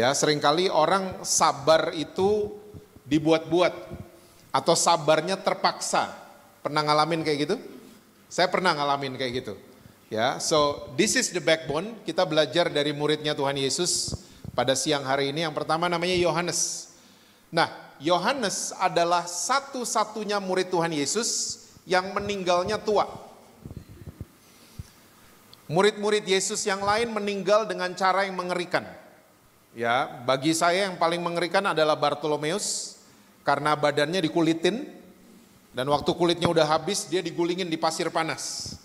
Ya, seringkali orang sabar itu dibuat-buat atau sabarnya terpaksa. Pernah ngalamin kayak gitu? Saya pernah ngalamin kayak gitu. Ya, so this is the backbone. Kita belajar dari muridnya Tuhan Yesus pada siang hari ini. Yang pertama namanya Yohanes. Nah, Yohanes adalah satu-satunya murid Tuhan Yesus yang meninggalnya tua. Murid-murid Yesus yang lain meninggal dengan cara yang mengerikan. Ya, bagi saya yang paling mengerikan adalah Bartolomeus karena badannya dikulitin dan waktu kulitnya udah habis dia digulingin di pasir panas.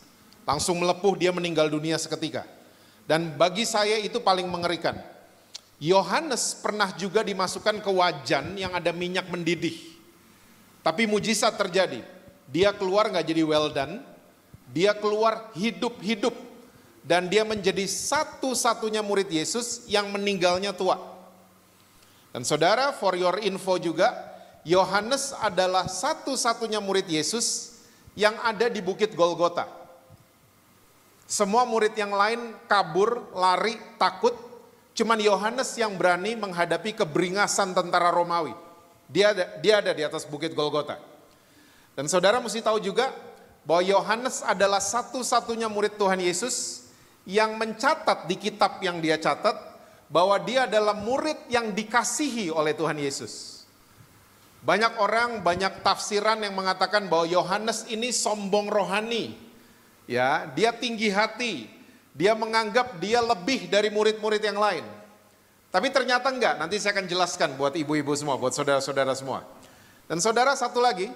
Langsung melepuh, dia meninggal dunia seketika. Dan bagi saya itu paling mengerikan. Yohanes pernah juga dimasukkan ke wajan yang ada minyak mendidih. Tapi mujizat terjadi. Dia keluar gak jadi well done. Dia keluar hidup-hidup. Dan dia menjadi satu-satunya murid Yesus yang meninggalnya tua. Dan saudara, for your info juga, Yohanes adalah satu-satunya murid Yesus yang ada di Bukit Golgota. Semua murid yang lain kabur, lari, takut. Cuman Yohanes yang berani menghadapi keberingasan tentara Romawi. Dia ada di atas Bukit Golgota. Dan saudara mesti tahu juga bahwa Yohanes adalah satu-satunya murid Tuhan Yesus yang mencatat di kitab yang dia catat bahwa dia adalah murid yang dikasihi oleh Tuhan Yesus. Banyak orang, banyak tafsiran yang mengatakan bahwa Yohanes ini sombong rohani. Ya, dia tinggi hati, dia menganggap dia lebih dari murid-murid yang lain. Tapi ternyata enggak, nanti saya akan jelaskan buat ibu-ibu semua, buat saudara-saudara semua. Dan saudara satu lagi,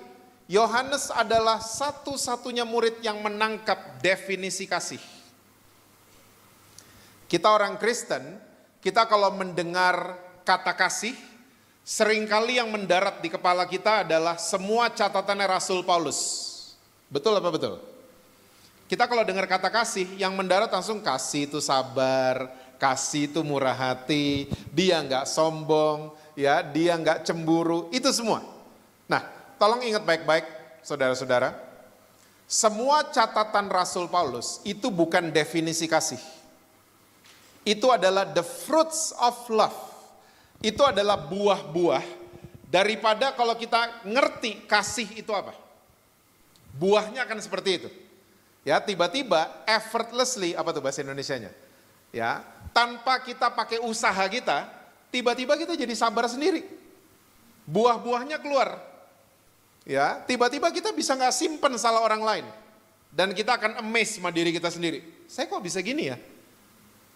Yohanes adalah satu-satunya murid yang menangkap definisi kasih. Kita orang Kristen, kita kalau mendengar kata kasih, seringkali yang mendarat di kepala kita adalah semua catatannya Rasul Paulus. Betul apa betul? Kita kalau dengar kata kasih, yang mendarat langsung kasih itu sabar, kasih itu murah hati, dia nggak sombong, ya, dia nggak cemburu, itu semua. Nah, tolong ingat baik-baik, saudara-saudara. Semua catatan Rasul Paulus itu bukan definisi kasih. Itu adalah the fruits of love. Itu adalah buah-buah daripada kalau kita ngerti kasih itu apa. Buahnya akan seperti itu. Ya, tiba-tiba effortlessly, apa tuh bahasa Indonesianya? Ya, tanpa kita pakai usaha kita, tiba-tiba kita jadi sabar sendiri. Buah-buahnya keluar. Ya, tiba-tiba kita bisa nggak simpen salah orang lain. Dan kita akan amazed sama diri kita sendiri. Saya kok bisa gini ya?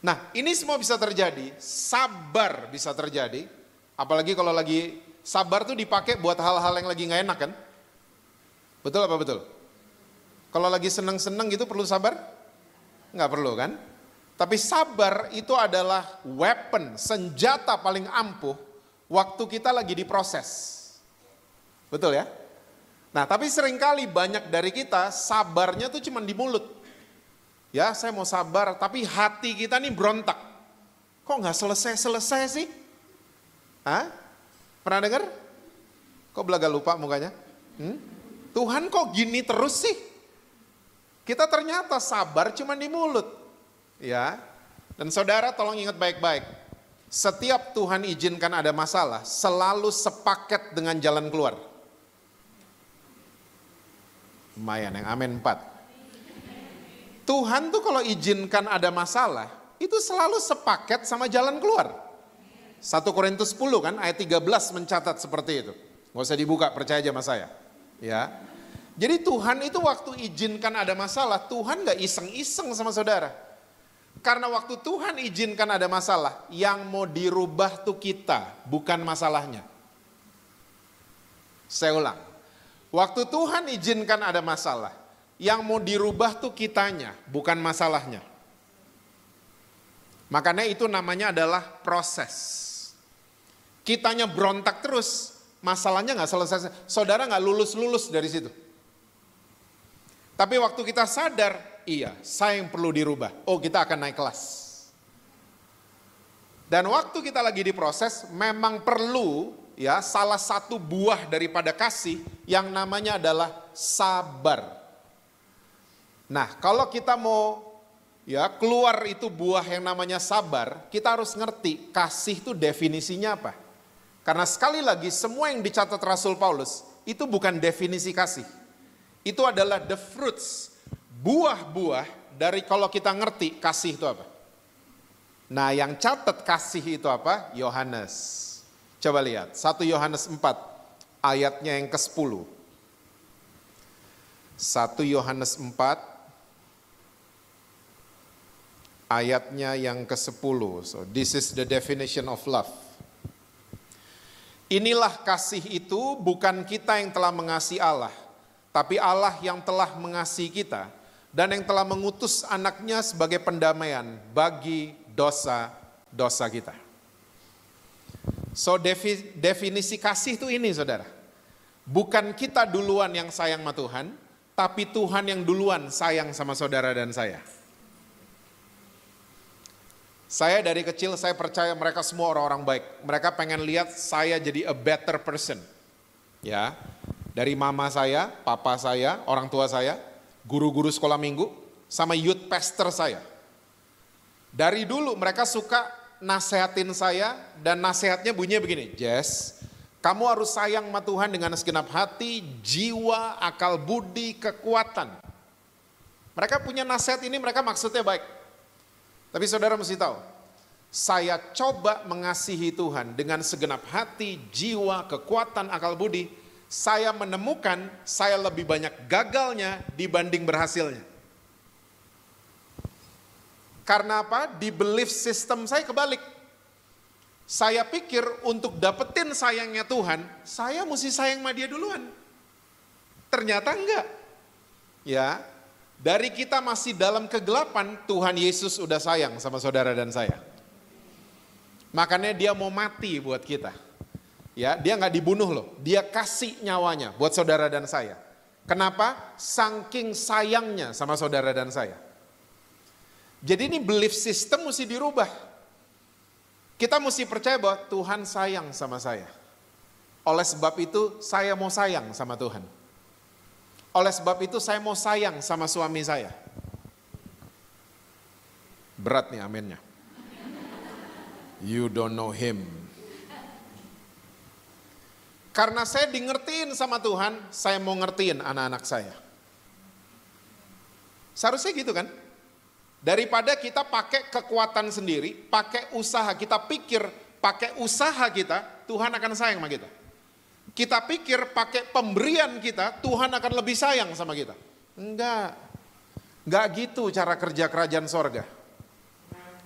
Nah, ini semua bisa terjadi, sabar bisa terjadi. Apalagi kalau lagi sabar tuh dipakai buat hal-hal yang lagi nggak enak kan? Betul apa betul? Kalau lagi seneng-seneng gitu perlu sabar? Nggak perlu kan? Tapi sabar itu adalah weapon, senjata paling ampuh waktu kita lagi diproses. Betul ya? Nah, tapi seringkali banyak dari kita sabarnya tuh cuma di mulut. Ya, saya mau sabar, tapi hati kita nih berontak. Kok nggak selesai-selesai sih? Hah? Pernah dengar? Kok belaga lupa mukanya? Tuhan kok gini terus sih? Kita ternyata sabar cuma di mulut. Ya. Dan saudara tolong ingat baik-baik. Setiap Tuhan izinkan ada masalah, selalu sepaket dengan jalan keluar. Lumayan yang amin 4. Tuhan tuh kalau izinkan ada masalah, itu selalu sepaket sama jalan keluar. 1 Korintus 10 kan, ayat 13 mencatat seperti itu. Nggak usah dibuka, percaya aja sama saya. Ya. Jadi Tuhan itu waktu izinkan ada masalah, Tuhan gak iseng-iseng sama saudara. Karena waktu Tuhan izinkan ada masalah, yang mau dirubah tuh kita, bukan masalahnya. Saya ulang. Waktu Tuhan izinkan ada masalah, yang mau dirubah tuh kitanya, bukan masalahnya. Makanya itu namanya adalah proses. Kitanya berontak terus, masalahnya gak selesai. Saudara gak lulus-lulus dari situ. Tapi waktu kita sadar, iya, saya yang perlu dirubah. Oh, kita akan naik kelas. Dan waktu kita lagi diproses, memang perlu ya salah satu buah daripada kasih yang namanya adalah sabar. Nah, kalau kita mau ya keluar itu buah yang namanya sabar, kita harus ngerti kasih itu definisinya apa. Karena sekali lagi semua yang dicatat Rasul Paulus itu bukan definisi kasih. Itu adalah the fruits, buah-buah dari kalau kita ngerti kasih itu apa. Nah yang catat kasih itu apa? Yohanes. Coba lihat 1 Yohanes 4 ayatnya yang ke-10. 1 Yohanes 4 ayatnya yang ke-10. So this is the definition of love. Inilah kasih itu bukan kita yang telah mengasihi Allah, tapi Allah yang telah mengasihi kita dan yang telah mengutus anaknya sebagai pendamaian bagi dosa-dosa kita. So definisi kasih itu ini saudara. Bukan kita duluan yang sayang sama Tuhan, tapi Tuhan yang duluan sayang sama saudara dan saya. Saya dari kecil saya percaya mereka semua orang-orang baik. Mereka pengen lihat saya jadi a better person. Ya, dari mama saya, papa saya, orang tua saya, guru-guru sekolah minggu, sama youth pastor saya. Dari dulu mereka suka nasehatin saya dan nasihatnya bunyinya begini, Jess, kamu harus sayang sama Tuhan dengan segenap hati, jiwa, akal budi, kekuatan. Mereka punya nasihat ini, mereka maksudnya baik. Tapi saudara mesti tahu, saya coba mengasihi Tuhan dengan segenap hati, jiwa, kekuatan, akal budi. Saya menemukan saya lebih banyak gagalnya dibanding berhasilnya. Karena apa? Di belief system saya kebalik. Saya pikir untuk dapetin sayangnya Tuhan, saya mesti sayang sama dia duluan. Ternyata enggak. Ya, dari kita masih dalam kegelapan, Tuhan Yesus udah sayang sama saudara dan saya. Makanya dia mau mati buat kita. Ya, dia nggak dibunuh loh, dia kasih nyawanya buat saudara dan saya. Kenapa? Saking sayangnya sama saudara dan saya. Jadi ini belief system mesti dirubah. Kita mesti percaya bahwa Tuhan sayang sama saya. Oleh sebab itu saya mau sayang sama Tuhan. Oleh sebab itu saya mau sayang sama suami saya. Berat nih aminnya. You don't know him. Karena saya di ngertiin sama Tuhan, saya mau ngertiin anak-anak saya. Seharusnya gitu kan? Daripada kita pakai kekuatan sendiri, pakai usaha, kita pikir pakai usaha kita, Tuhan akan sayang sama kita. Kita pikir pakai pemberian kita, Tuhan akan lebih sayang sama kita. Enggak gitu cara kerja kerajaan sorga.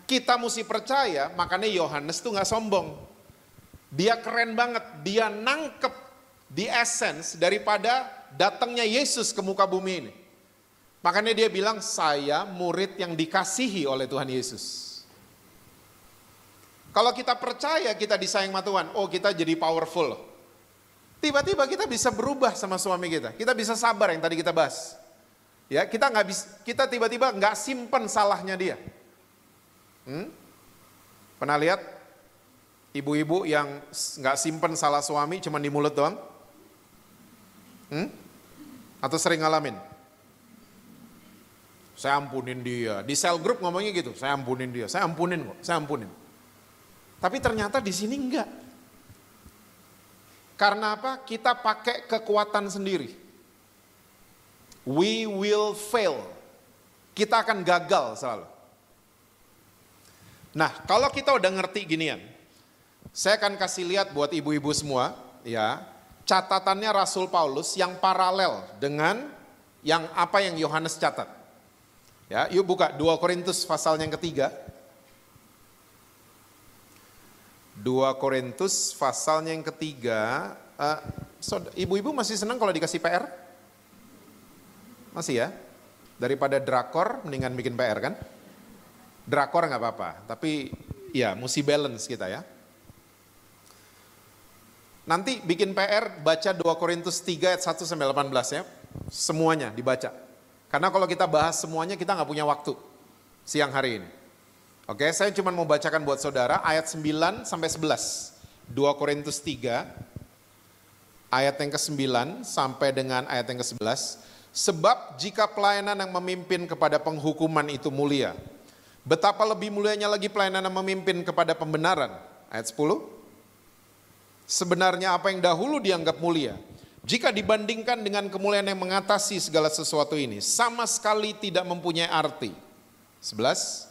Kita mesti percaya, makanya Yohanes tuh gak sombong. Dia keren banget, dia nangkep di essence daripada datangnya Yesus ke muka bumi ini. Makanya dia bilang, saya murid yang dikasihi oleh Tuhan Yesus. Kalau kita percaya kita disayang sama Tuhan, oh kita jadi powerful. Tiba-tiba kita bisa berubah sama suami kita. Kita bisa sabar yang tadi kita bahas. Ya, kita tiba-tiba nggak simpen salahnya dia. Pernah lihat ibu-ibu yang nggak simpen salah suami cuma di mulut doang? Atau sering ngalamin? Saya ampunin dia. Di cell group ngomongnya gitu, saya ampunin dia, saya ampunin kok, saya ampunin. Tapi ternyata di sini enggak. Karena apa? Kita pakai kekuatan sendiri. We will fail. Kita akan gagal selalu. Nah, kalau kita udah ngerti ginian, saya akan kasih lihat buat ibu-ibu semua, ya, catatannya Rasul Paulus yang paralel dengan yang apa yang Yohanes catat. Ya, yuk buka 2 Korintus pasalnya yang ketiga. 2 Korintus pasalnya yang ketiga. Ibu-ibu masih senang kalau dikasih PR? Masih ya? Daripada drakor mendingan bikin PR kan? Drakor nggak apa-apa, tapi ya mesti balance kita ya. Nanti bikin PR baca 2 Korintus 3 ayat 1 sampai 18 ya. Semuanya dibaca. Karena kalau kita bahas semuanya kita nggak punya waktu siang hari ini. Oke, saya cuma mau bacakan buat saudara ayat 9 sampai 11. 2 Korintus 3 ayat yang ke-9 sampai dengan ayat yang ke-11. Sebab jika pelayanan yang memimpin kepada penghukuman itu mulia, betapa lebih mulianya lagi pelayanan yang memimpin kepada pembenaran. Ayat 10. Sebenarnya apa yang dahulu dianggap mulia, jika dibandingkan dengan kemuliaan yang mengatasi segala sesuatu ini, sama sekali tidak mempunyai arti. 11.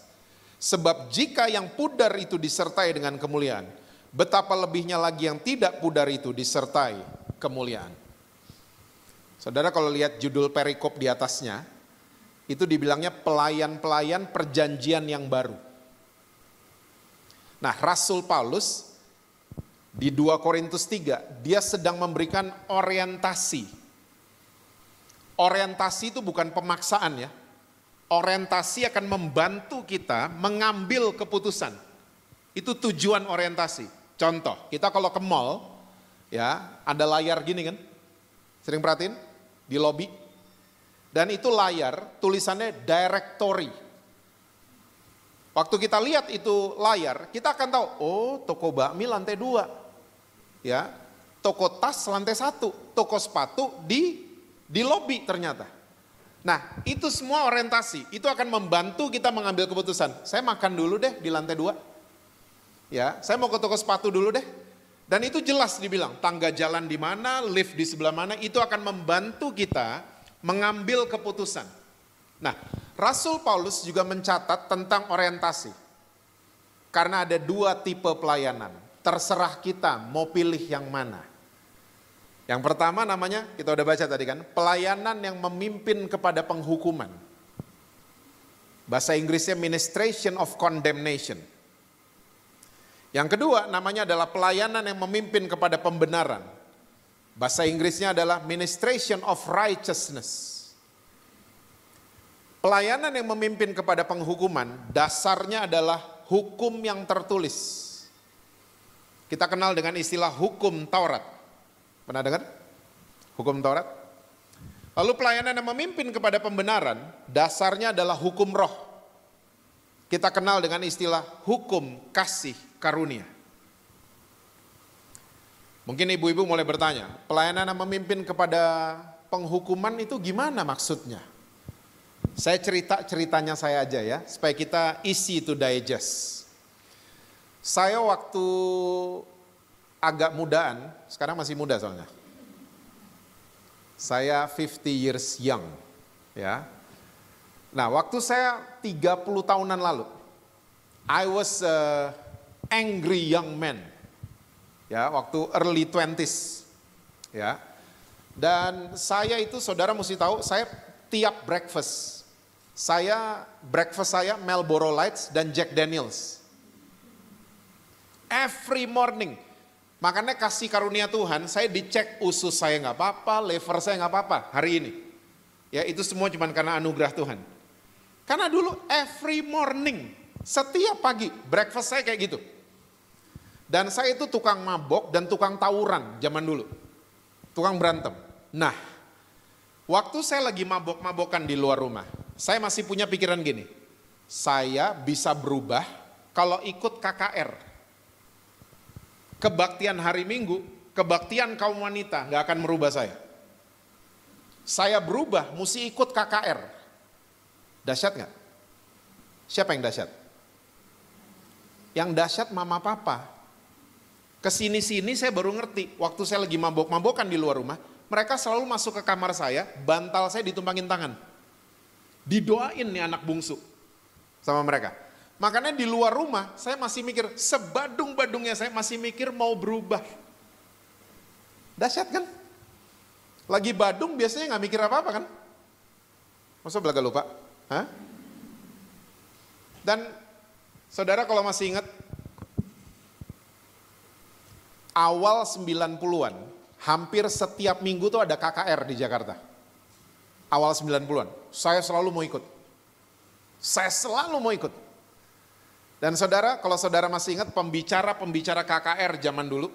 Sebab jika yang pudar itu disertai dengan kemuliaan, betapa lebihnya lagi yang tidak pudar itu disertai kemuliaan. Saudara kalau lihat judul perikop di atasnya, itu dibilangnya pelayan-pelayan perjanjian yang baru. Nah, Rasul Paulus di 2 Korintus 3, dia sedang memberikan orientasi. Orientasi itu bukan pemaksaan ya. Orientasi akan membantu kita mengambil keputusan. Itu tujuan orientasi. Contoh, kita kalau ke mall, ya ada layar gini kan. Sering perhatiin? Di lobi. Dan itu layar, tulisannya directory. Waktu kita lihat itu layar, kita akan tahu, oh toko bakmi lantai 2. Ya, toko tas lantai 1, toko sepatu di lobi ternyata. Nah, itu semua orientasi, itu akan membantu kita mengambil keputusan. Saya makan dulu deh di lantai 2. Ya, saya mau ke toko sepatu dulu deh. Dan itu jelas dibilang, tangga jalan di mana, lift di sebelah mana, itu akan membantu kita mengambil keputusan. Nah, Rasul Paulus juga mencatat tentang orientasi. Karena ada 2 tipe pelayanan, terserah kita mau pilih yang mana. Yang pertama namanya, kita udah baca tadi kan, pelayanan yang memimpin kepada penghukuman. Bahasa Inggrisnya ministration of condemnation. Yang kedua namanya adalah pelayanan yang memimpin kepada pembenaran. Bahasa Inggrisnya adalah ministration of righteousness. Pelayanan yang memimpin kepada penghukuman dasarnya adalah hukum yang tertulis. Kita kenal dengan istilah hukum Taurat. Pernah dengar? Hukum Taurat. Lalu pelayanan yang memimpin kepada pembenaran dasarnya adalah hukum roh. Kita kenal dengan istilah hukum kasih karunia. Mungkin ibu-ibu mulai bertanya, pelayanan yang memimpin kepada penghukuman itu gimana maksudnya? Saya ceritanya saya aja ya, supaya kita easy to digest. Saya waktu agak mudaan, sekarang masih muda soalnya. Saya 50 years young, ya. Nah, waktu saya 30 tahunan lalu, I was a angry young man. Ya, waktu early 20s. Ya. Dan saya itu saudara mesti tahu, saya tiap breakfast saya Marlboro Lights dan Jack Daniels. Every morning. Makanya kasih karunia Tuhan, saya dicek usus saya nggak apa-apa, liver saya nggak apa-apa hari ini. Ya, itu semua cuma karena anugerah Tuhan. Karena dulu every morning, setiap pagi breakfast saya kayak gitu. Dan saya itu tukang mabok dan tukang tawuran zaman dulu. Tukang berantem. Nah, waktu saya lagi mabok-mabokan di luar rumah, saya masih punya pikiran gini. Saya bisa berubah kalau ikut KKR. Kebaktian hari Minggu, kebaktian kaum wanita gak akan merubah saya. Saya berubah, mesti ikut KKR. Dahsyat gak? Siapa yang dahsyat? Yang dahsyat mama papa. Kesini-sini saya baru ngerti, waktu saya lagi mabok-mabokan di luar rumah, mereka selalu masuk ke kamar saya, bantal saya ditumpangin tangan. Didoain nih anak bungsu sama mereka. Makanya di luar rumah saya masih mikir, sebadung-badungnya saya masih mikir mau berubah. Dahsyat kan? Lagi badung biasanya gak mikir apa-apa kan? Masa belaga lupa? Hah? Dan saudara kalau masih ingat, awal 90-an, hampir setiap minggu tuh ada KKR di Jakarta. Awal 90-an, saya selalu mau ikut. Saya selalu mau ikut. Dan saudara, kalau saudara masih ingat pembicara-pembicara KKR zaman dulu,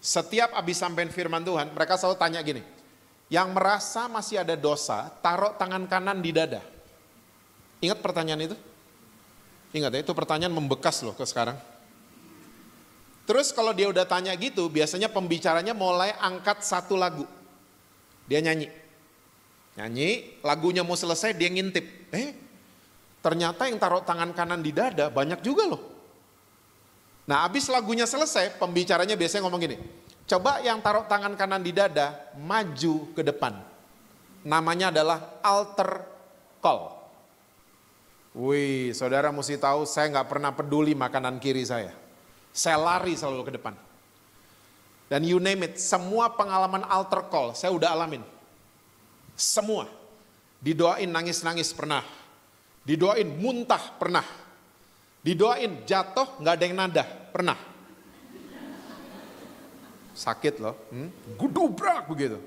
setiap habis sampein firman Tuhan, mereka selalu tanya gini, yang merasa masih ada dosa, taruh tangan kanan di dada. Ingat pertanyaan itu? Ingat ya, itu pertanyaan membekas loh ke sekarang. Terus kalau dia udah tanya gitu, biasanya pembicaranya mulai angkat satu lagu. Dia nyanyi. Nyanyi, lagunya mau selesai dia ngintip. Ternyata yang taruh tangan kanan di dada banyak juga loh. Nah habis lagunya selesai, pembicaranya biasanya ngomong gini, coba yang taruh tangan kanan di dada maju ke depan. Namanya adalah altar call. Wih, saudara mesti tahu saya nggak pernah peduli makanan kiri saya. Saya lari selalu ke depan. Dan you name it, semua pengalaman altar call saya udah alamin. Semua. Didoain nangis-nangis pernah. Didoain muntah pernah. Didoain jatuh nggak ada yang nada pernah. Sakit loh, gudubrak begitu.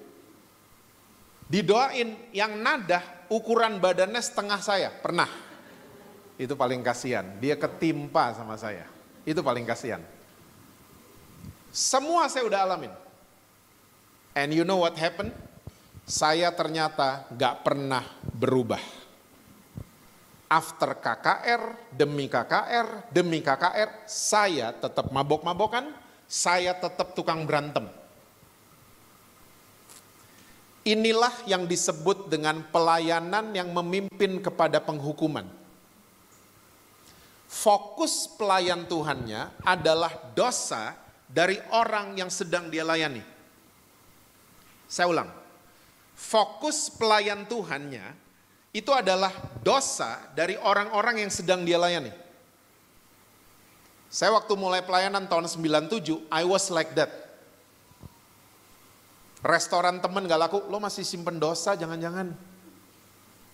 Didoain yang nada ukuran badannya setengah saya pernah. Itu paling kasihan. Dia ketimpa sama saya. Itu paling kasihan. Semua saya udah alamin. And you know what happened? Saya ternyata gak pernah berubah. After KKR, demi KKR, demi KKR, saya tetap mabok-mabokan, saya tetap tukang berantem. Inilah yang disebut dengan pelayanan yang memimpin kepada penghukuman. Fokus pelayan Tuhannya adalah dosa dari orang yang sedang dia layani. Saya ulang. Fokus pelayan Tuhannya itu adalah dosa dari orang-orang yang sedang dia layani. Saya waktu mulai pelayanan tahun 97, I was like that. Restoran temen gak laku, lo masih simpen dosa jangan-jangan.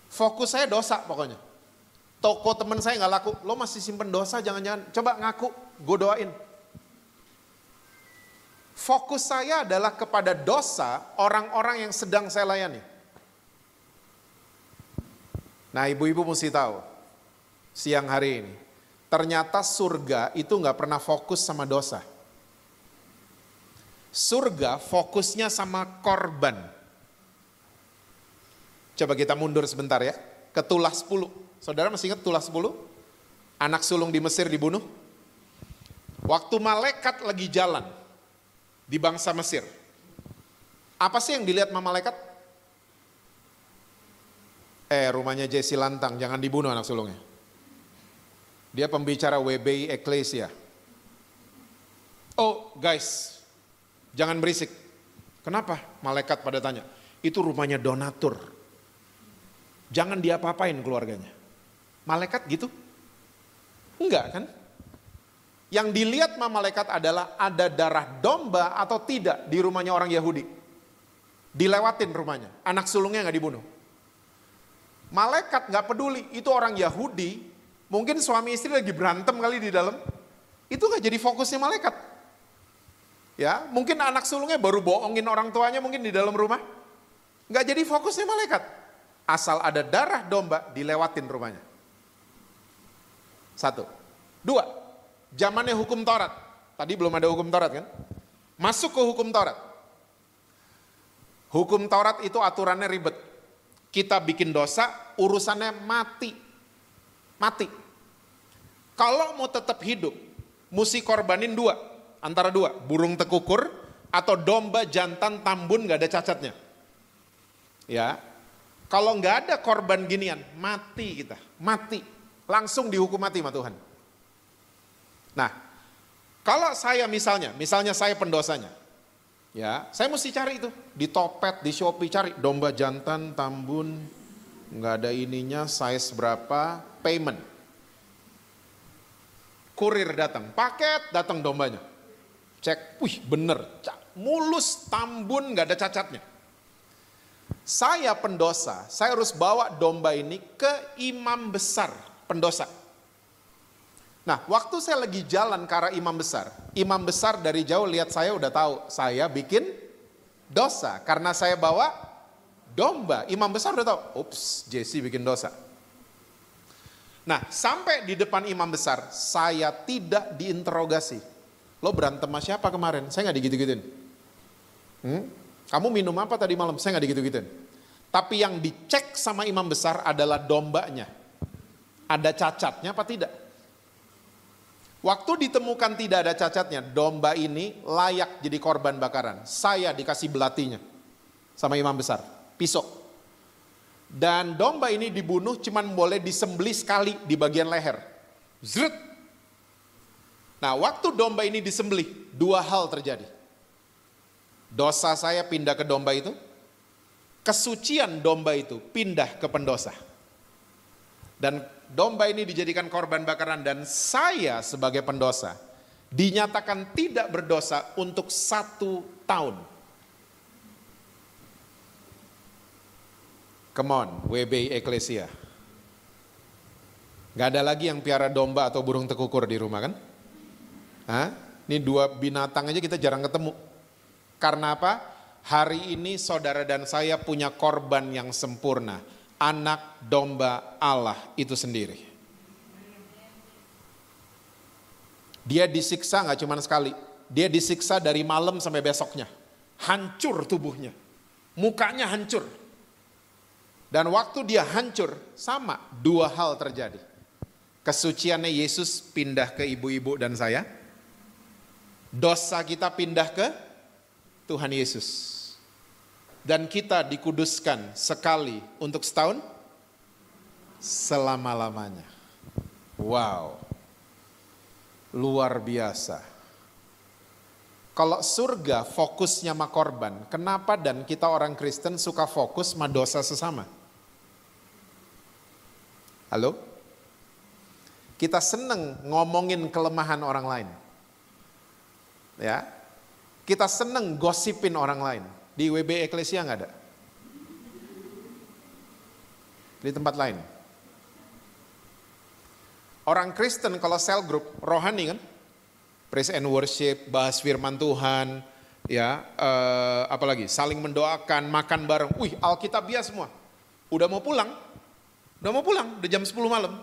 Fokus saya dosa pokoknya. Toko temen saya gak laku, lo masih simpen dosa jangan-jangan. Coba ngaku, gue doain. Fokus saya adalah kepada dosa orang-orang yang sedang saya layani. Nah ibu-ibu mesti tahu, siang hari ini, ternyata surga itu gak pernah fokus sama dosa. Surga fokusnya sama korban. Coba kita mundur sebentar ya, ke Tulah 10. Saudara masih ingat Tulah 10? Anak sulung di Mesir dibunuh. Waktu malaikat lagi jalan di bangsa Mesir. Apa sih yang dilihat sama malaikat? Rumahnya Jesse Lantang, jangan dibunuh anak sulungnya. Dia pembicara WBI Eklesia. Oh guys, jangan berisik. Kenapa? Malaikat pada tanya. Itu rumahnya donatur. Jangan diapa-apain keluarganya. Malaikat gitu? Enggak kan? Yang dilihat sama malaikat adalah ada darah domba atau tidak di rumahnya orang Yahudi. Dilewatin rumahnya, anak sulungnya gak dibunuh. Malaikat gak peduli, itu orang Yahudi, mungkin suami istri lagi berantem kali di dalam. Itu gak jadi fokusnya malaikat. Ya, mungkin anak sulungnya baru bohongin orang tuanya mungkin di dalam rumah. Gak jadi fokusnya malaikat. Asal ada darah domba, dilewatin rumahnya. 1. 2. Zamannya hukum Taurat. Tadi belum ada hukum Taurat kan? Masuk ke hukum Taurat. Hukum Taurat itu aturannya ribet. Kita bikin dosa, urusannya mati. Mati. Kalau mau tetap hidup, mesti korbanin 2. Antara 2, burung tekukur atau domba jantan tambun gak ada cacatnya. Ya. Kalau gak ada korban ginian, mati kita. Mati. Langsung dihukum mati sama Tuhan. Nah, kalau saya misalnya saya pendosanya, ya, saya mesti cari itu di Topet, di Shopee cari domba jantan, tambun, nggak ada ininya, size berapa, payment, kurir datang, paket datang dombanya, cek, wih bener, mulus, tambun, nggak ada cacatnya. Saya pendosa, saya harus bawa domba ini ke imam besar pendosa. Nah, waktu saya lagi jalan ke arah imam besar dari jauh lihat saya udah tahu, saya bikin dosa. Karena saya bawa domba, imam besar udah tahu, ups, Jesse bikin dosa. Nah, sampai di depan imam besar, saya tidak diinterogasi. Lo berantem sama siapa kemarin? Saya gak digitu-gituin. Kamu minum apa tadi malam? Saya gak digitu-gituin. Tapi yang dicek sama imam besar adalah dombanya. Ada cacatnya apa tidak? Waktu ditemukan tidak ada cacatnya, domba ini layak jadi korban bakaran. Saya dikasih belatinya sama imam besar, pisau. Dan domba ini dibunuh cuman boleh disembelih sekali di bagian leher. Zret. Nah, waktu domba ini disembelih, dua hal terjadi. Dosa saya pindah ke domba itu, kesucian domba itu pindah ke pendosa. Dan domba ini dijadikan korban bakaran dan saya sebagai pendosa dinyatakan tidak berdosa untuk 1 tahun. Come on, WBI Eklesia. Gak ada lagi yang piara domba atau burung tekukur di rumah kan? Hah? Ini dua binatang aja kita jarang ketemu. Karena apa? Hari ini saudara dan saya punya korban yang sempurna. Anak domba Allah itu sendiri. Dia disiksa gak cuma sekali. Dia disiksa dari malam sampai besoknya. Hancur tubuhnya. Mukanya hancur. Dan waktu dia hancur, sama, dua hal terjadi. Kesuciannya Yesus pindah ke ibu-ibu dan saya. Dosa kita pindah ke Tuhan Yesus. Dan kita dikuduskan sekali untuk setahun, selama-lamanya. Wow, luar biasa. Kalau surga fokusnya sama korban, kenapa dan kita orang Kristen suka fokus sama dosa sesama? Halo? Kita seneng ngomongin kelemahan orang lain. Ya, kita seneng gosipin orang lain. Di WB Eklesia nggak ada? Di tempat lain. Orang Kristen kalau cell group rohani kan, praise and worship, bahas firman Tuhan, ya, apalagi saling mendoakan, makan bareng. Wih, Alkitabiah semua. Udah mau pulang, udah jam 10 malam.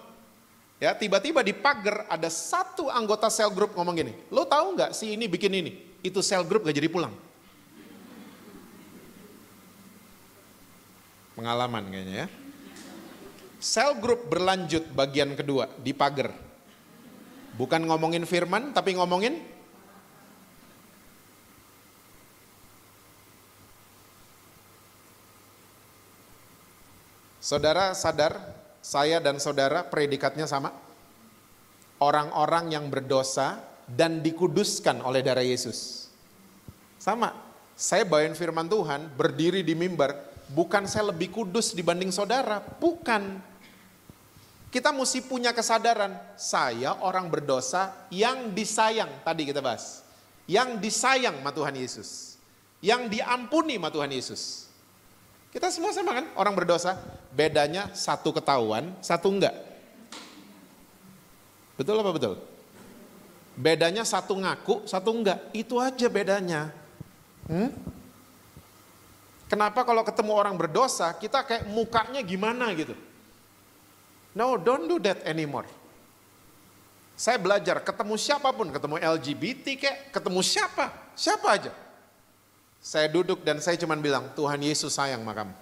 Ya, tiba-tiba di pagar ada satu anggota cell group ngomong gini, lo tahu nggak si ini bikin ini? Itu cell group gak jadi pulang. Pengalaman kayaknya ya. Cell group berlanjut bagian kedua di pagar. Bukan ngomongin firman tapi ngomongin saudara sadar, saya dan saudara predikatnya sama. Orang-orang yang berdosa dan dikuduskan oleh darah Yesus. Sama. Saya bawain firman Tuhan, berdiri di mimbar. Bukan saya lebih kudus dibanding saudara, bukan. Kita mesti punya kesadaran, saya orang berdosa yang disayang, tadi kita bahas. Yang disayang sama Tuhan Yesus. Yang diampuni sama Tuhan Yesus. Kita semua sama kan, orang berdosa. Bedanya satu ketahuan, satu enggak. Betul apa betul? Bedanya satu ngaku, satu enggak. Itu aja bedanya. Kenapa kalau ketemu orang berdosa, kita kayak mukanya gimana gitu. No, don't do that anymore. Saya belajar, ketemu siapapun, ketemu LGBT kayak, ketemu siapa aja. Saya duduk dan saya cuma bilang, Tuhan Yesus sayang sama kamu.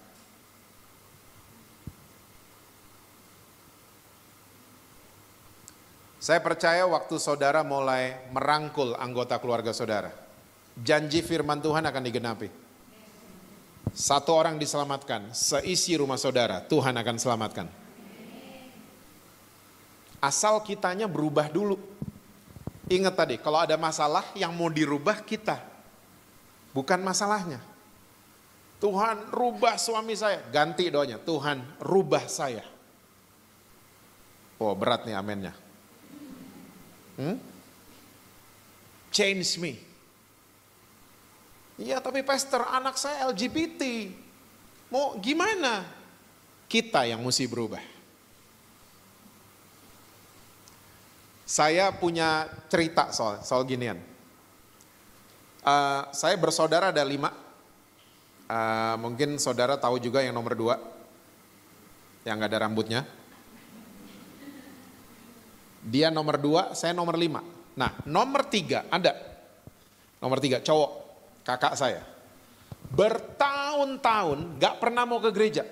Saya percaya waktu saudara mulai merangkul anggota keluarga saudara, janji firman Tuhan akan digenapi. Satu orang diselamatkan, seisi rumah saudara, Tuhan akan selamatkan. Asal kitanya berubah dulu. Ingat tadi, kalau ada masalah yang mau dirubah kita, bukan masalahnya. Tuhan rubah suami saya, ganti doanya, Tuhan rubah saya. Oh berat nih amennya. Change me. Iya tapi pastor anak saya LGBT. Mau gimana? Kita yang mesti berubah. Saya punya cerita soal ginian. Saya bersaudara ada 5. Mungkin saudara tahu juga yang nomor 2. Yang gak ada rambutnya. Dia nomor 2, saya nomor 5. Nah nomor 3 ada. Nomor 3 cowok. Kakak saya, bertahun-tahun gak pernah mau ke gereja.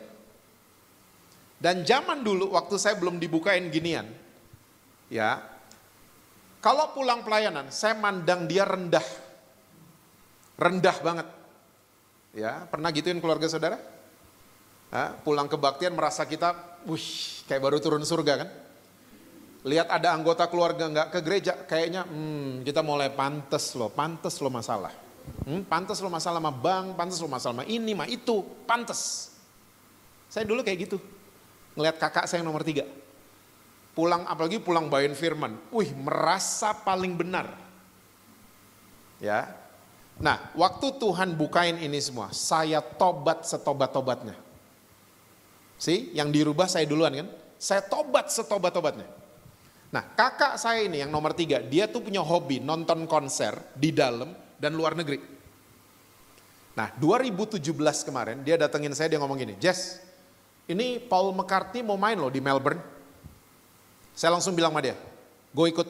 Dan zaman dulu waktu saya belum dibukain ginian, ya, kalau pulang pelayanan saya mandang dia rendah banget. Ya, pernah gituin keluarga saudara? Pulang kebaktian merasa kita, kayak baru turun surga kan. Lihat ada anggota keluarga nggak ke gereja, kayaknya kita mulai pantes loh masalah. Pantes lo masalah sama bank, pantes lo masalah sama ini, sama itu, pantes. Saya dulu kayak gitu, ngelihat kakak saya yang nomor 3. Pulang, apalagi pulang bawain firman, merasa paling benar. Ya. Nah, waktu Tuhan bukain ini semua, saya tobat setobat-tobatnya. Yang dirubah saya duluan kan, saya tobat setobat-tobatnya. Nah, kakak saya ini yang nomor 3, dia tuh punya hobi nonton konser di dalam dan luar negeri. Nah, 2017 kemarin dia datengin saya, dia ngomong gini, Jess, ini Paul McCartney mau main loh di Melbourne. Saya langsung bilang sama dia, gue ikut.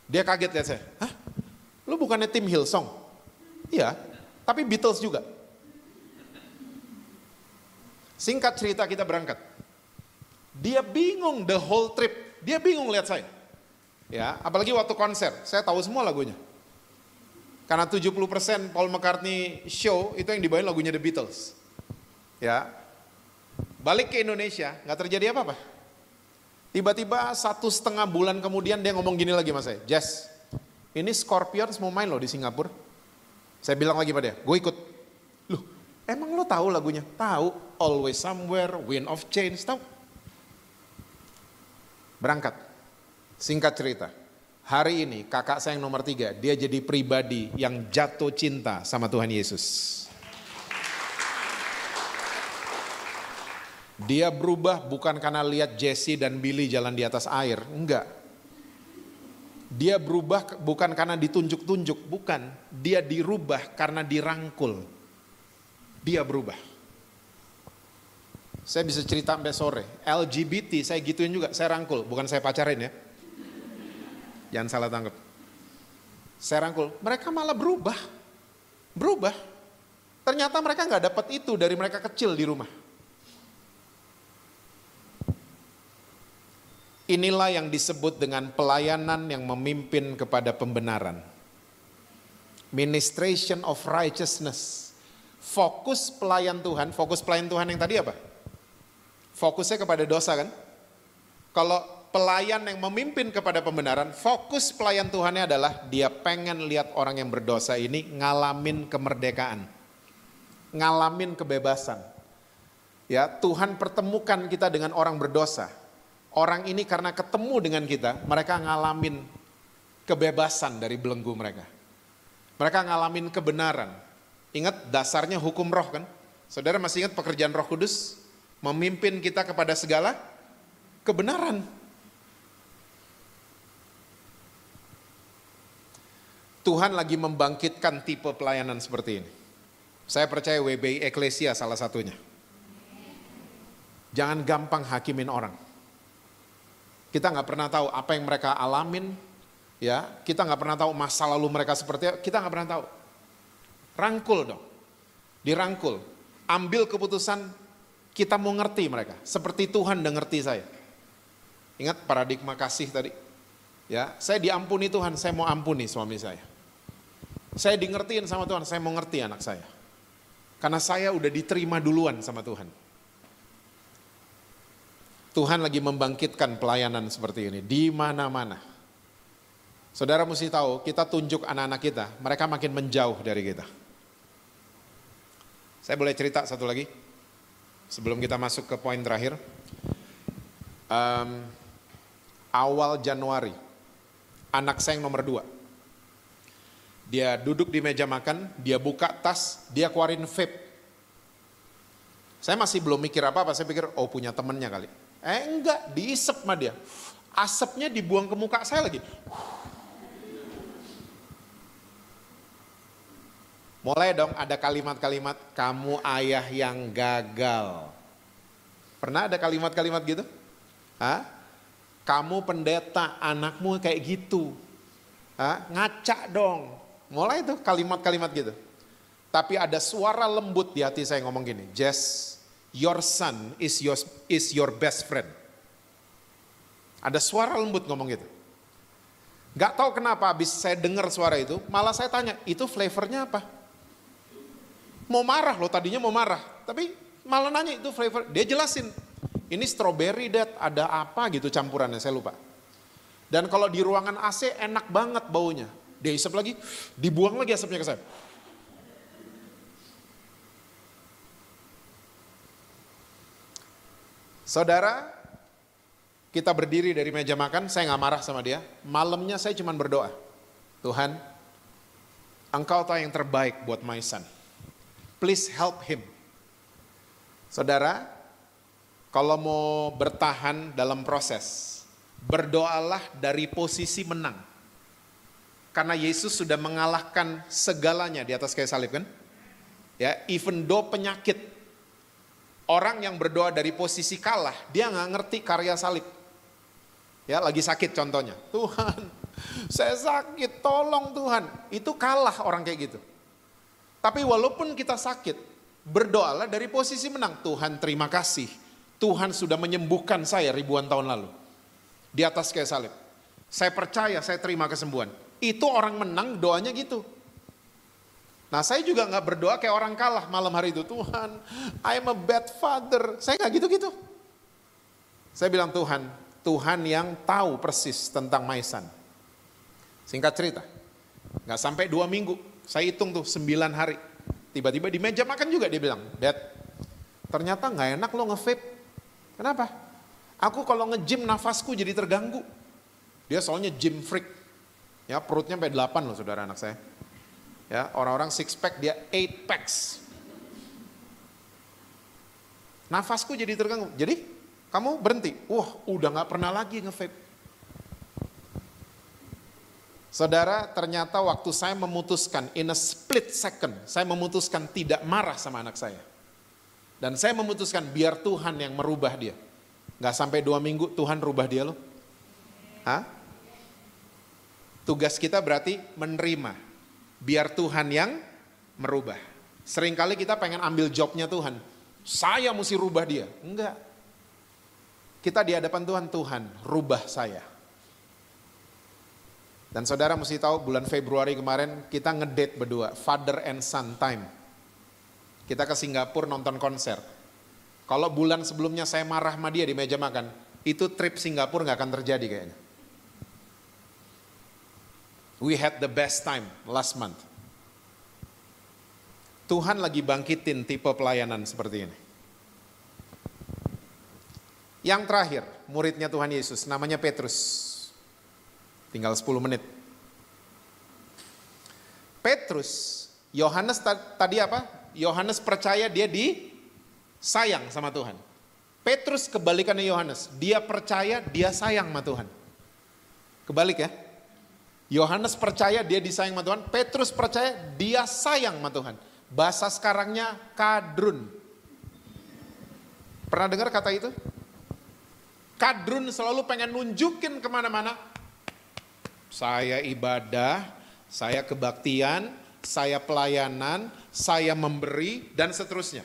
Dia kaget lihat saya, hah? Lu bukannya tim Hillsong? Iya, tapi Beatles juga. Singkat cerita kita berangkat. Dia bingung the whole trip. Dia bingung lihat saya. Ya, apalagi waktu konser, saya tahu semua lagunya. Karena 70% Paul McCartney show itu yang dibawain lagunya The Beatles. Ya. Balik ke Indonesia, nggak terjadi apa-apa. Tiba-tiba 1,5 bulan kemudian dia ngomong gini lagi sama saya, Jess, ini Scorpions mau main loh di Singapura. Saya bilang lagi pada dia, gue ikut. Loh, emang lo tahu lagunya? Tahu, Always Somewhere, Wind of Change, tahu? Berangkat. Singkat cerita, hari ini kakak saya yang nomor 3, dia jadi pribadi yang jatuh cinta sama Tuhan Yesus. Dia berubah bukan karena lihat Jesse dan Billy jalan di atas air, enggak. Dia berubah bukan karena ditunjuk-tunjuk, bukan. Dia dirubah karena dirangkul. Dia berubah. Saya bisa cerita sampai sore. LGBT saya gituin juga, saya rangkul, bukan saya pacarin ya. Jangan salah tangkap. Saya rangkul, mereka malah berubah. Berubah. Ternyata mereka nggak dapat itu dari mereka kecil di rumah. Inilah yang disebut dengan pelayanan yang memimpin kepada pembenaran. Ministration of righteousness. Fokus pelayan Tuhan yang tadi apa? Fokusnya kepada dosa kan? Kalau pelayan yang memimpin kepada pembenaran, fokus pelayan Tuhannya adalah dia pengen lihat orang yang berdosa ini ngalamin kemerdekaan. Ngalamin kebebasan. Ya, Tuhan pertemukan kita dengan orang berdosa. Orang ini karena ketemu dengan kita, mereka ngalamin kebebasan dari belenggu mereka. Mereka ngalamin kebenaran. Ingat dasarnya hukum roh kan? Saudara masih ingat pekerjaan Roh Kudus? Memimpin kita kepada segala kebenaran. Tuhan lagi membangkitkan tipe pelayanan seperti ini. Saya percaya WBI Eklesia salah satunya. Jangan gampang hakimin orang. Kita nggak pernah tahu apa yang mereka alamin, ya. Kita nggak pernah tahu masa lalu mereka seperti apa. Kita nggak pernah tahu. Rangkul dong, dirangkul, ambil keputusan. Kita mau ngerti mereka, seperti Tuhan udah ngerti saya. Ingat paradigma kasih tadi, ya. Saya diampuni Tuhan, saya mau ampuni suami saya. Saya di ngertiin sama Tuhan, saya mau ngerti anak saya. Karena saya udah diterima duluan sama Tuhan. Tuhan lagi membangkitkan pelayanan seperti ini di mana-mana. Saudara mesti tahu, kita tunjuk anak-anak kita, mereka makin menjauh dari kita. Saya boleh cerita satu lagi sebelum kita masuk ke poin terakhir. Awal Januari, anak saya yang nomor 2, dia duduk di meja makan, dia buka tas, dia keluarin vape. Saya masih belum mikir apa-apa, saya pikir oh punya temennya kali. Enggak, diisep sama dia. Asapnya dibuang ke muka saya lagi. Mulai dong ada kalimat-kalimat, kamu ayah yang gagal. Pernah ada kalimat-kalimat gitu? Hah? Kamu pendeta, anakmu kayak gitu. Hah? Ngaca dong. Mulai tuh kalimat-kalimat gitu. Tapi ada suara lembut di hati saya ngomong gini, Jess, your son is your best friend. Ada suara lembut ngomong gitu. Gak tahu kenapa habis saya dengar suara itu, malah saya tanya, itu flavornya apa? Mau marah loh, tadinya mau marah. Tapi Malah nanya itu flavor, dia jelasin. Ini strawberry Dad, ada apa gitu campurannya, saya lupa. Dan kalau di ruangan AC enak banget baunya. Dia isep lagi, dibuang lagi asapnya ke saya. Saudara, kita berdiri dari meja makan, saya gak marah sama dia. Malamnya saya cuma berdoa. Tuhan, Engkau tahu yang terbaik buat my son. Please help him. Saudara, kalau mau bertahan dalam proses, berdoalah dari posisi menang. Karena Yesus sudah mengalahkan segalanya di atas kayu salib kan? Ya, even though penyakit. Orang yang berdoa dari posisi kalah, dia nggak ngerti karya salib. Ya, lagi sakit contohnya. Tuhan, saya sakit, tolong Tuhan. Itu kalah orang kayak gitu. Tapi walaupun kita sakit, berdoalah dari posisi menang. Tuhan terima kasih. Tuhan sudah menyembuhkan saya ribuan tahun lalu. Di atas kayu salib. Saya percaya, saya terima kesembuhan. Itu orang menang doanya gitu. Nah saya juga gak berdoa kayak orang kalah malam hari itu. Tuhan, I'm a bad father. Saya gak gitu-gitu. Saya bilang Tuhan yang tahu persis tentang my son. Singkat cerita, gak sampai 2 minggu. Saya hitung tuh 9 hari. Tiba-tiba di meja makan juga dia bilang, Dad, ternyata gak enak lo nge-vape. Kenapa? Aku kalau nge-gym nafasku jadi terganggu. Dia soalnya gym freak. Ya perutnya sampai 8 loh saudara anak saya. Ya, orang-orang 6 pack, dia 8 packs. Nafasku jadi terganggu. Jadi, kamu berhenti. Wah, udah gak pernah lagi nge-vape. Saudara, ternyata waktu saya memutuskan, in a split second, saya memutuskan tidak marah sama anak saya. Dan saya memutuskan biar Tuhan yang merubah dia. Gak sampai 2 minggu, Tuhan rubah dia loh. Hah? Tugas kita berarti menerima. Biar Tuhan yang merubah. Seringkali kita pengen ambil jobnya Tuhan. Saya mesti rubah dia. Enggak. Kita di hadapan Tuhan, Tuhan rubah saya. Dan saudara mesti tahu bulan Februari kemarin kita ngedate berdua. Father and son time. Kita ke Singapura nonton konser. Kalau bulan sebelumnya saya marah sama dia di meja makan. Itu trip Singapura gak akan terjadi kayaknya. We had the best time last month. Tuhan lagi bangkitin tipe pelayanan seperti ini. Yang terakhir, muridnya Tuhan Yesus, namanya Petrus. Tinggal 10 menit. Petrus, Yohanes tadi apa? Yohanes percaya dia disayang sama Tuhan. Petrus kebalikannya Yohanes, dia percaya dia sayang sama Tuhan. Kebalik ya. Yohanes percaya dia disayang sama Tuhan, Petrus percaya dia sayang sama Tuhan. Bahasa sekarangnya kadrun. Pernah dengar kata itu? Kadrun selalu pengen nunjukin kemana-mana. Saya ibadah, saya kebaktian, saya pelayanan, saya memberi, dan seterusnya.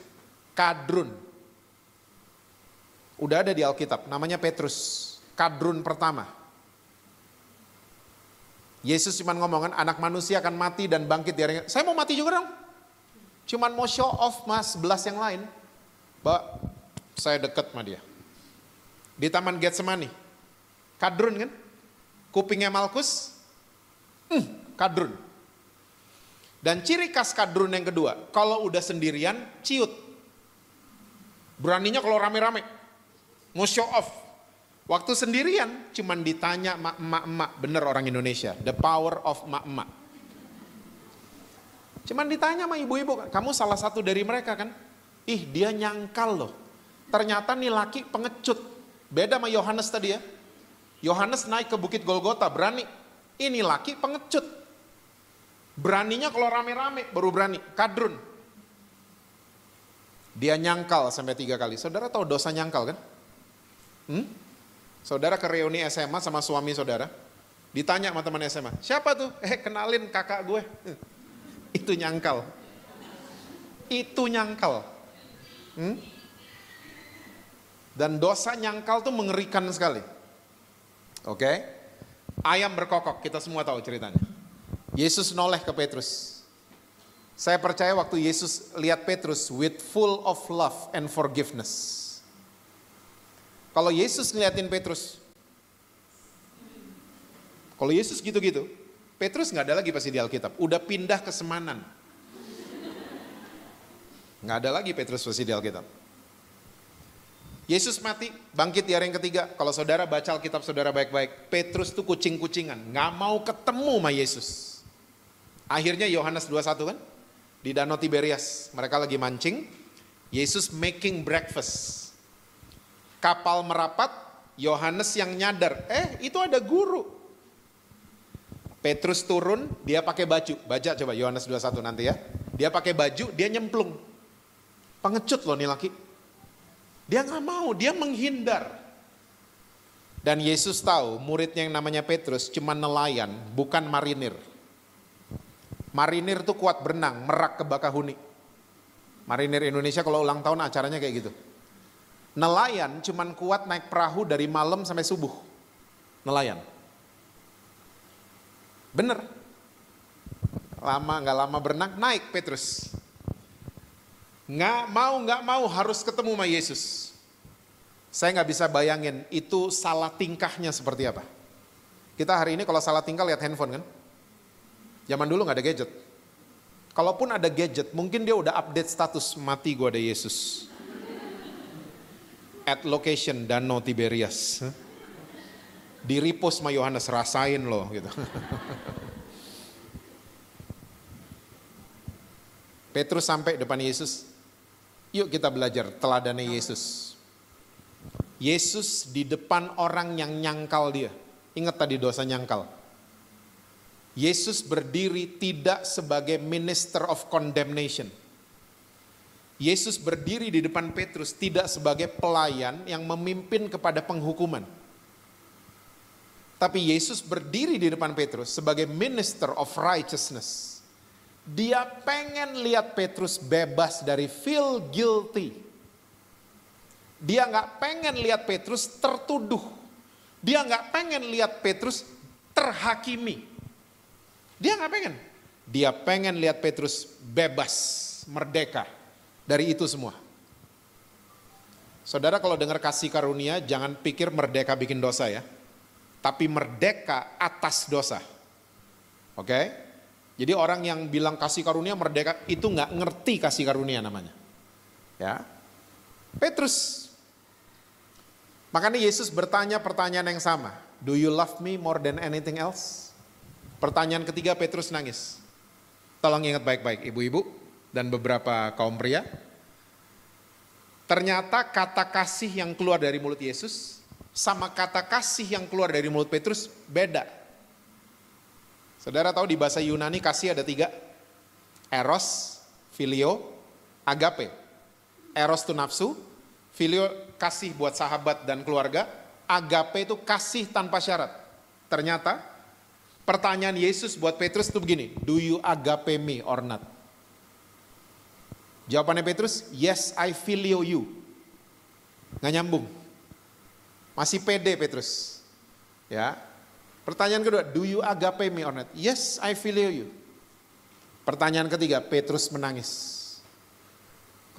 Kadrun. Udah ada di Alkitab, namanya Petrus. Kadrun pertama. Yesus cuma ngomong kan, anak manusia akan mati dan bangkit di hari. Saya mau mati juga dong. Cuman mau show off mas 11 yang lain. Bahwa saya deket sama dia. Di Taman Getsemani. Kadrun kan. Kupingnya Malkus. Kadrun. Dan ciri khas kadrun yang kedua. Kalau udah sendirian, ciut. Beraninya kalau rame-rame. Mau show off. Waktu sendirian, cuman ditanya emak-emak, bener orang Indonesia, the power of emak-emak. Cuman ditanya sama ibu-ibu, kamu salah satu dari mereka kan? Ih dia nyangkal loh, ternyata nih laki pengecut. Beda sama Yohanes tadi ya. Yohanes naik ke Bukit Golgota, berani. Ini laki pengecut. Beraninya kalau rame-rame, baru berani, kadrun. Dia nyangkal sampai 3 kali. Saudara tahu dosa nyangkal kan? Saudara ke reuni SMA sama suami saudara, ditanya sama teman SMA, siapa tuh? Kenalin kakak gue. Itu nyangkal. Itu nyangkal. Dan dosa nyangkal tuh mengerikan sekali. Oke? Ayam berkokok, kita semua tahu ceritanya. Yesus noleh ke Petrus. Saya percaya waktu Yesus lihat Petrus with full of love and forgiveness. Kalau Yesus ngeliatin Petrus, kalau Yesus gitu-gitu, Petrus nggak ada lagi pasti di Alkitab. Udah pindah ke Semanan. Nggak ada lagi Petrus pasti di Alkitab. Yesus mati, bangkit di hari yang ketiga. Kalau saudara baca Alkitab saudara baik-baik, Petrus tuh kucing-kucingan, nggak mau ketemu sama Yesus. Akhirnya Yohanes 21 kan, di Danau Tiberias, mereka lagi mancing, Yesus making breakfast. Kapal merapat, Yohanes yang nyadar, itu ada guru. Petrus turun, dia pakai baju. Baca coba Yohanes 21 nanti ya. Dia pakai baju, dia nyemplung. Pengecut loh nih laki. Dia gak mau, dia menghindar. Dan Yesus tahu muridnya yang namanya Petrus cuma nelayan, bukan marinir. Marinir tuh kuat berenang, merak ke Bakahuni. Marinir Indonesia kalau ulang tahun acaranya kayak gitu. Nelayan cuman kuat naik perahu dari malam sampai subuh. Nelayan. Bener. Gak lama berenang, naik Petrus. Gak mau harus ketemu sama Yesus. Saya gak bisa bayangin itu salah tingkahnya seperti apa. Kita hari ini kalau salah tingkah lihat handphone kan. Zaman dulu gak ada gadget. Kalaupun ada gadget, mungkin dia udah update status, mati gua ada Yesus. At location Danau Tiberias. Di repost sama Yohanes, rasain loh gitu. Petrus sampai depan Yesus. Yuk kita belajar teladannya Yesus. Yesus di depan orang yang nyangkal dia. Ingat tadi dosa nyangkal. Yesus berdiri tidak sebagai minister of condemnation. Yesus berdiri di depan Petrus tidak sebagai pelayan yang memimpin kepada penghukuman. Tapi Yesus berdiri di depan Petrus sebagai minister of righteousness. Dia pengen lihat Petrus bebas dari feel guilty. Dia gak pengen lihat Petrus tertuduh. Dia gak pengen lihat Petrus terhakimi. Dia gak pengen. Dia pengen lihat Petrus bebas, merdeka dari itu semua. Saudara kalau dengar kasih karunia, jangan pikir merdeka bikin dosa ya. Tapi merdeka atas dosa. Oke? Jadi orang yang bilang kasih karunia merdeka, itu gak ngerti kasih karunia namanya. Ya. Petrus. Makanya Yesus bertanya pertanyaan yang sama. Do you love me more than anything else? Pertanyaan ketiga Petrus nangis. Tolong ingat baik-baik ibu-ibu dan beberapa kaum pria. Ternyata kata kasih yang keluar dari mulut Yesus sama kata kasih yang keluar dari mulut Petrus beda. Saudara tahu di bahasa Yunani kasih ada 3. Eros, filio, agape. Eros itu nafsu, filio kasih buat sahabat dan keluarga, agape itu kasih tanpa syarat. Ternyata pertanyaan Yesus buat Petrus itu begini, do you agape me or not? Jawabannya Petrus, yes I filio you. Nggak nyambung. Masih pede Petrus. Ya. Pertanyaan kedua, do you agape me or not? Yes I filio you. Pertanyaan ketiga, Petrus menangis.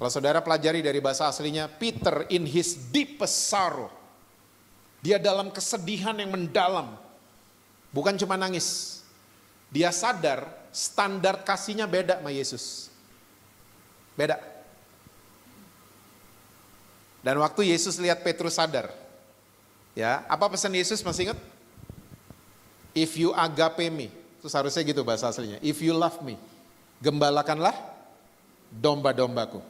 Kalau saudara pelajari dari bahasa aslinya, Peter in his deepest sorrow. Dia dalam kesedihan yang mendalam. Bukan cuma nangis. Dia sadar standar kasihnya beda sama Yesus. Beda. Dan waktu Yesus lihat Petrus sadar. Ya, apa pesan Yesus masih ingat? If you agape me. Itu seharusnya gitu bahasa aslinya. If you love me. Gembalakanlah domba-dombaku.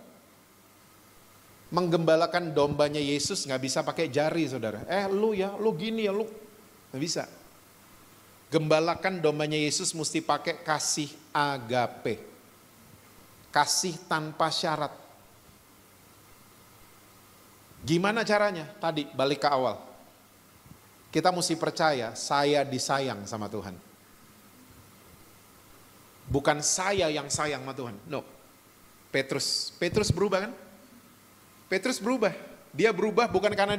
Menggembalakan dombanya Yesus gak bisa pakai jari saudara. Lu gini ya lu. Gak bisa. Gembalakan dombanya Yesus mesti pakai kasih agape. Kasih tanpa syarat. Gimana caranya? Tadi balik ke awal. Kita mesti percaya saya disayang sama Tuhan. Bukan saya yang sayang sama Tuhan. No. Petrus berubah kan? Petrus berubah. Dia berubah bukan karena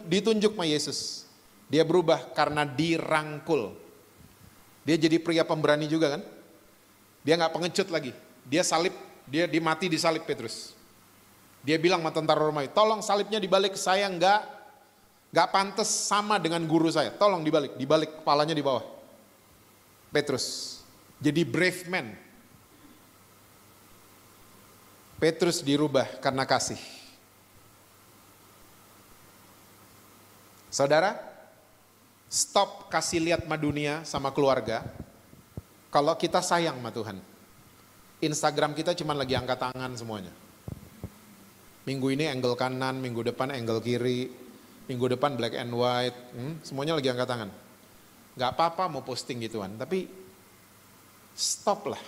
ditunjuk sama Yesus. Dia berubah karena dirangkul. Dia jadi pria pemberani juga kan? Dia gak pengecut lagi. Dia salib, dia mati disalib Petrus. Dia bilang sama tentara Romawi, tolong salibnya dibalik, saya nggak pantas sama dengan guru saya. Tolong dibalik kepalanya di bawah. Petrus jadi brave man. Petrus dirubah karena kasih. Saudara, stop kasih lihat sama dunia sama keluarga. Kalau kita sayang sama Tuhan. Instagram kita cuma lagi angkat tangan semuanya. Minggu ini angle kanan, minggu depan angle kiri, minggu depan black and white, semuanya lagi angkat tangan. Gak apa-apa mau posting gituan, tapi stop lah.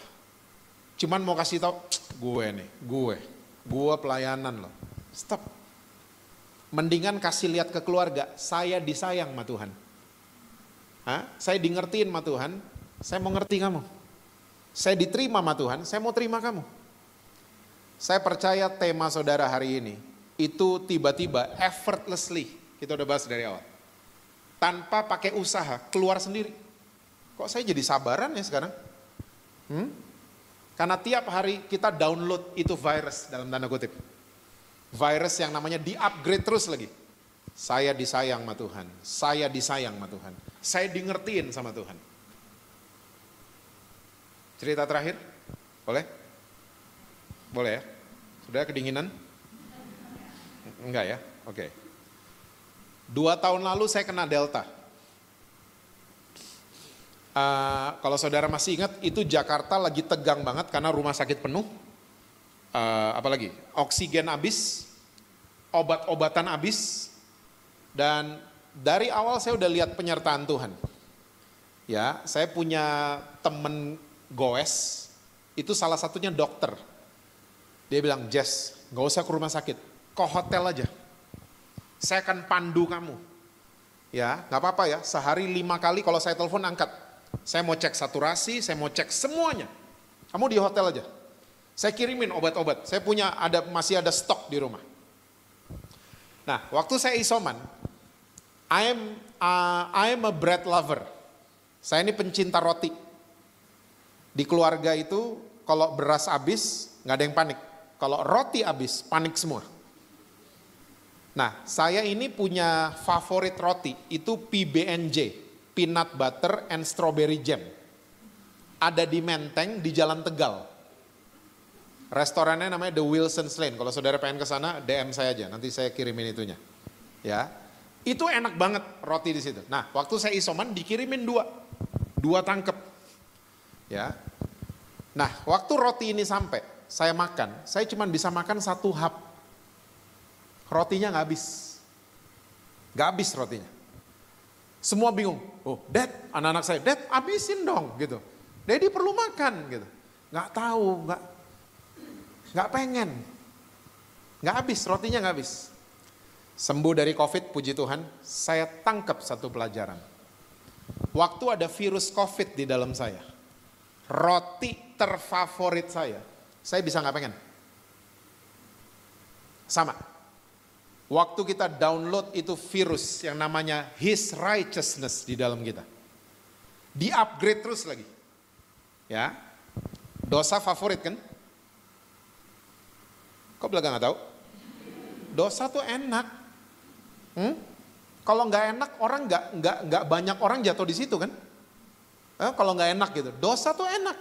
Cuman mau kasih tau, gue pelayanan loh. Stop. Mendingan kasih lihat ke keluarga, saya disayang sama Tuhan. Saya di ngertiin sama Tuhan, saya mau ngerti kamu. Saya diterima sama Tuhan, saya mau terima kamu. Saya percaya tema saudara hari ini, itu tiba-tiba effortlessly, kita udah bahas dari awal. Tanpa pakai usaha, keluar sendiri. Kok saya jadi sabaran ya sekarang? Karena tiap hari kita download itu virus dalam tanda kutip. Virus yang namanya di-upgrade terus lagi. Saya disayang sama Tuhan. Saya disayang sama Tuhan. Saya di ngertiin sama Tuhan. Cerita terakhir? Boleh? Boleh ya? Sudah kedinginan? Enggak ya? Oke. 2 tahun lalu saya kena Delta. Kalau saudara masih ingat, itu Jakarta lagi tegang banget karena rumah sakit penuh. Apalagi oksigen habis, obat-obatan habis, dan dari awal saya udah lihat penyertaan Tuhan. Ya, saya punya temen goes, itu salah satunya dokter. Dia bilang, Jess, gak usah ke rumah sakit, ke hotel aja. Saya akan pandu kamu. Ya, gak apa-apa ya, sehari 5 kali kalau saya telepon angkat. Saya mau cek saturasi, saya mau cek semuanya. Kamu di hotel aja. Saya kirimin obat-obat. Saya masih ada stok di rumah. Nah, waktu saya isoman, I am a bread lover. Saya ini pencinta roti. Di keluarga itu, kalau beras habis, nggak ada yang panik. Kalau roti habis, panik semua. Nah, saya ini punya favorit roti, itu PBNJ. Peanut butter and strawberry jam. Ada di Menteng, di Jalan Tegal. Restorannya namanya The Wilson's Lane. Kalau saudara pengen ke sana, DM saya aja. Nanti saya kirimin itunya. Ya, itu enak banget roti di situ. Nah, waktu saya isoman dikirimin 2 tangkep. Ya. Nah, waktu roti ini sampai, saya makan. Saya cuma bisa makan 1 hap. Rotinya nggak habis. Nggak habis rotinya. Semua bingung. Oh, Dad, anak-anak saya, Dad, habisin dong, gitu. Daddy perlu makan, gitu. Nggak tahu, nggak pengen. Nggak habis, rotinya nggak habis. Sembuh dari COVID, puji Tuhan, saya tangkap satu pelajaran. Waktu ada virus COVID di dalam saya, roti terfavorit saya bisa nggak pengen. Sama. Waktu kita download itu virus yang namanya His Righteousness di dalam kita. Di-upgrade terus lagi. Ya. Dosa favorit kan? Kok belaga nggak tahu? Dosa tuh enak. Kalau nggak enak orang nggak banyak orang jatuh di situ kan? Kalau nggak enak gitu. Dosa tuh enak.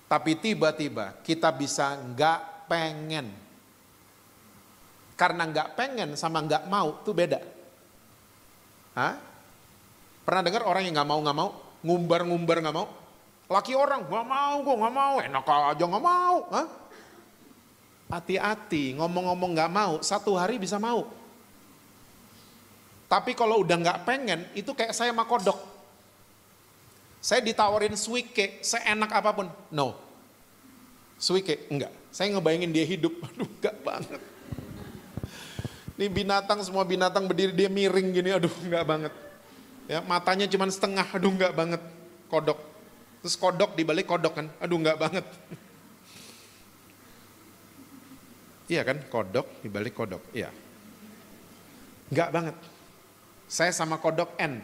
Tapi tiba-tiba kita bisa nggak pengen. Karena nggak pengen sama nggak mau tuh beda. Pernah dengar orang yang nggak mau, ngumbar nggak mau? Laki orang nggak mau, enak aja nggak mau. Hati-hati, ngomong-ngomong nggak mau, 1 hari bisa mau. Tapi kalau udah nggak pengen, itu kayak saya sama kodok. Saya ditawarin suike, seenak apapun, no. Suike, enggak. Saya ngebayangin dia hidup, aduh enggak banget. Ini binatang, semua binatang berdiri, dia miring gini, aduh enggak banget. Ya, matanya cuma setengah, aduh enggak banget. Kodok. Terus kodok dibalik kodok kan, aduh enggak banget. Iya kan, kodok dibalik kodok, iya. Enggak banget. Saya sama kodok N.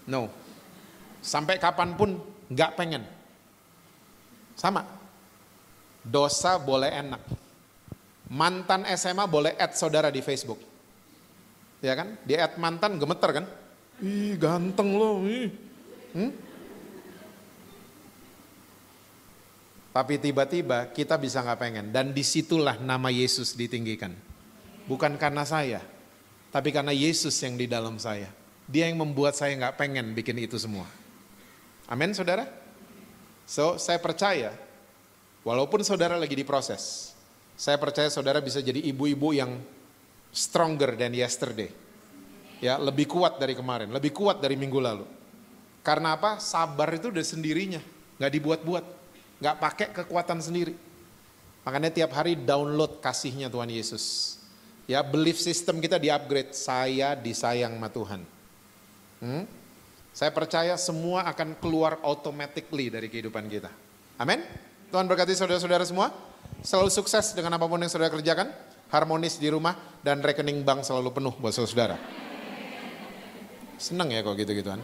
No. Sampai kapanpun enggak pengen. Sama. Dosa boleh enak. Mantan SMA boleh add saudara di Facebook. Ya kan? Di add mantan gemeter kan? Ih ganteng loh. Tapi tiba-tiba kita bisa nggak pengen. Dan disitulah nama Yesus ditinggikan. Bukan karena saya. Tapi karena Yesus yang di dalam saya. Dia yang membuat saya nggak pengen bikin itu semua. Amin saudara? So saya percaya. Walaupun saudara lagi diproses. Saya percaya saudara bisa jadi ibu-ibu yang stronger than yesterday. Ya, lebih kuat dari kemarin. Lebih kuat dari minggu lalu. Karena apa? Sabar itu udah sendirinya. Nggak dibuat-buat. Nggak pakai kekuatan sendiri. Makanya tiap hari download kasihnya Tuhan Yesus. Ya, belief system kita di-upgrade. Saya disayang sama Tuhan. Saya percaya semua akan keluar automatically dari kehidupan kita. Amin. Tuhan berkati saudara-saudara semua. Selalu sukses dengan apapun yang saudara kerjakan. Harmonis di rumah dan rekening bank selalu penuh buat saudara. Senang ya kok gitu-gituan.